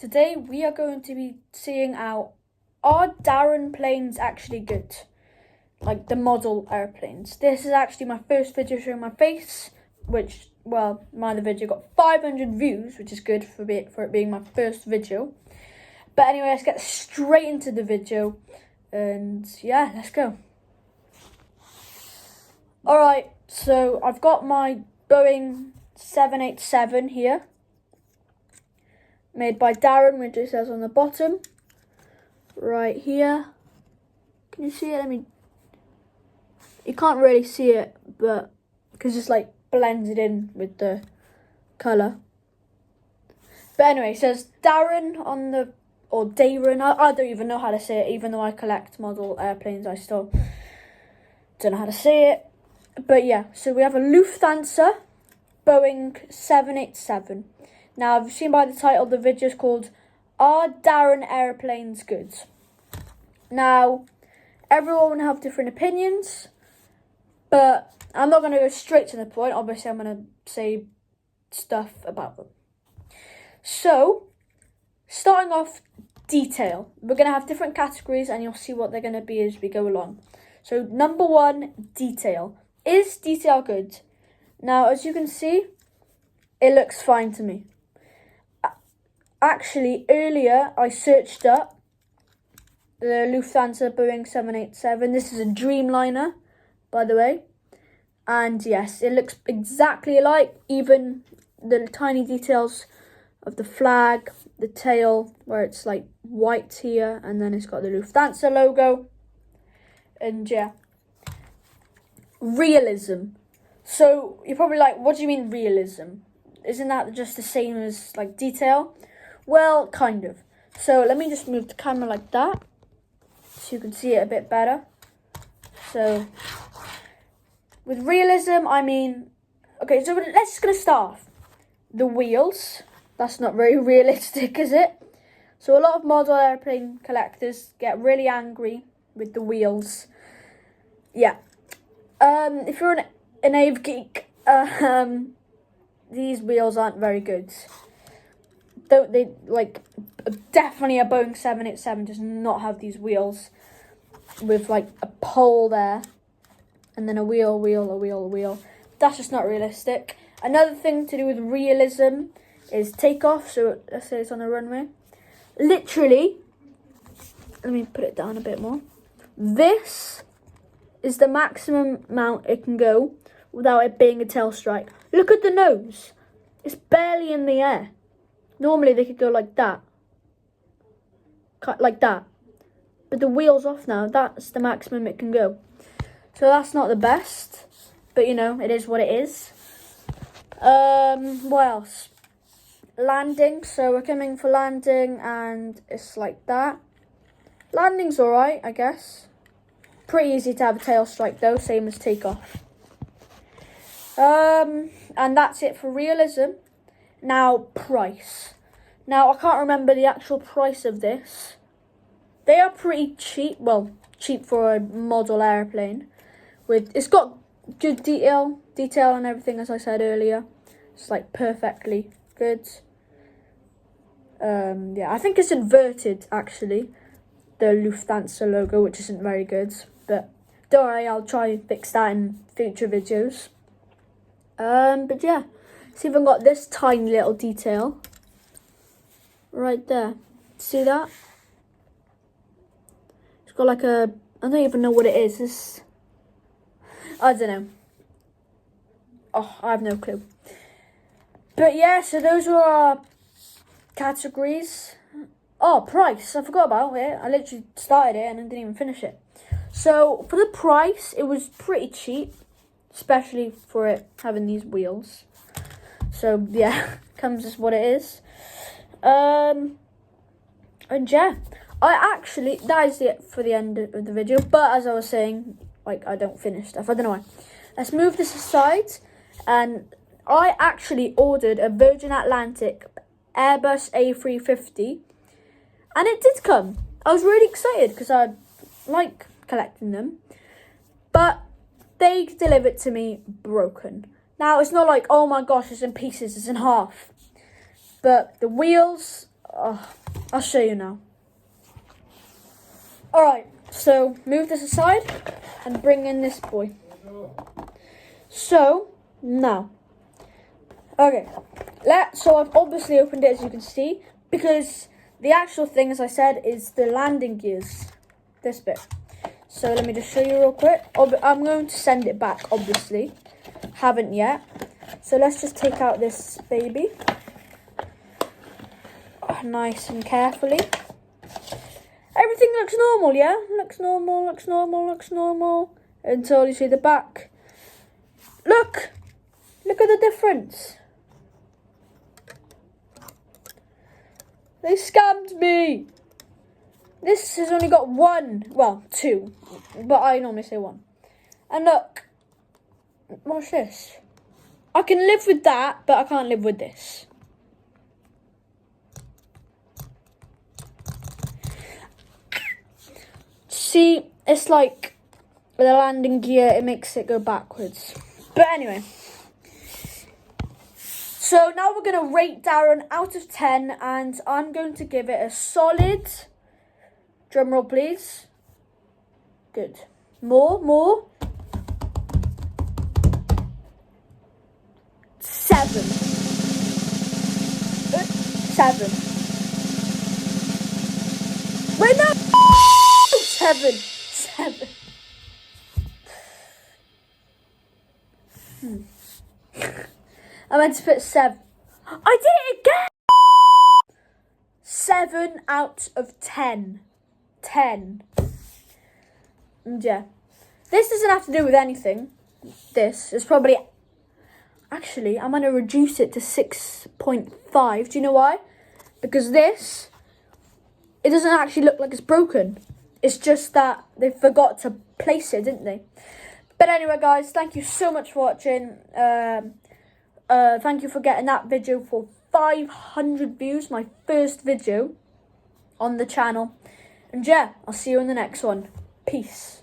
Today we are going to be seeing out, are Daron planes actually good? Like the model airplanes. This is actually my first video showing my face, which, well, my other video got 500 views, which is good for it being my first video. But anyway, let's get straight into the video, and yeah, let's go. Alright, so I've got my Boeing 787 here, made by Daron, which it says on the bottom, right here. Can you see it? You can't really see it, but because it's like blended in with the colour. But anyway, it says Daron on the, or Daron, I don't even know how to say it, even though I collect model airplanes, I still don't know how to say it. But yeah, so we have a Lufthansa Boeing 787. Now, I've seen by the title, the video is called, Are Daron Aeroplanes Good? Now, everyone will have different opinions, but I'm not going to go straight to the point. Obviously, I'm going to say stuff about them. So, starting off, detail. We're going to have different categories, and you'll see what they're going to be as we go along. So, number one, detail. Is detail good? Now, as you can see, it looks fine to me. Actually, earlier I searched up the Lufthansa Boeing 787. This is a Dreamliner, by the way. And yes, it looks exactly alike. Even the tiny details of the flag, the tail, where it's like white here, and then it's got the Lufthansa logo. And yeah. Realism. So you're probably like, what do you mean realism? Isn't that just the same as like detail? Well, kind of. So let me just move the camera like that, so you can see it a bit better. So with realism, I mean, okay, so let's just gonna start off. The wheels. That's not very realistic, is it? So a lot of model airplane collectors get really angry with the wheels. Yeah. If you're an Ave geek, these wheels aren't very good. Don't they, like, definitely a Boeing 787 does not have these wheels with like a pole there and then a wheel. That's just not realistic. Another thing to do with realism is takeoff. So let's say it's on the runway. Literally, let me put it down a bit more. This is the maximum amount it can go without it being a tail strike. Look at the nose. It's barely in the air. Normally they could go like that. Like that. But the wheel's off now. That's the maximum it can go. So that's not the best. But you know, it is what it is. What else? Landing. So we're coming for landing and it's like that. Landing's alright, I guess. Pretty easy to have a tail strike though, same as takeoff. And that's it for realism. Now, price. Now, I can't remember the actual price of this. They are pretty cheap. Well, cheap for a model airplane. It's got good detail and everything, as I said earlier. It's like perfectly good. Yeah, I think it's inverted actually, the Lufthansa logo, which isn't very good. But don't worry, I'll try and fix that in future videos. But yeah, see if I've got this tiny little detail right there. See that? It's got like a, I don't even know what it is. I don't know. Oh, I have no clue. But yeah, so those were our categories. Oh, price. I forgot about it. I literally started it and I didn't even finish it. So for the price, it was pretty cheap, especially for it having these wheels. So yeah, comes as what it is. And yeah, that is it for the end of the video. But as I was saying, like, I don't finish stuff. I don't know why. Let's move this aside. And I actually ordered a Virgin Atlantic Airbus A350. And it did come. I was really excited because I like collecting them. But they delivered to me broken. Now, it's not like, oh my gosh, it's in pieces, it's in half. But the wheels I'll show you now. Alright, so move this aside and bring in this boy. So, now. Okay, so I've obviously opened it, as you can see, because the actual thing, as I said, is the landing gears. This bit. So let me just show you real quick. I'm going to send it back, obviously. Haven't yet. So let's just take out this baby. Nice and carefully. Everything looks normal, yeah? Looks normal. Until you see the back. Look at the difference. They scammed me. This has only got two, but I normally say one. And look, watch this. I can live with that, but I can't live with this. See, it's like the landing gear, it makes it go backwards. But anyway. So now we're going to rate Daron out of 10, and I'm going to give it a solid, drum roll please, good, more, 7. 7. Wait, no, 7. I meant to put 7. I did it again! 7 out of 10. 10. And yeah. This doesn't have to do with anything. This is probably... Actually, I'm going to reduce it to 6.5. Do you know why? Because this, it doesn't actually look like it's broken. It's just that they forgot to place it, didn't they? But anyway, guys, thank you so much for watching. Thank you for getting that video for 500 views, my first video on the channel. And yeah, I'll see you in the next one. Peace.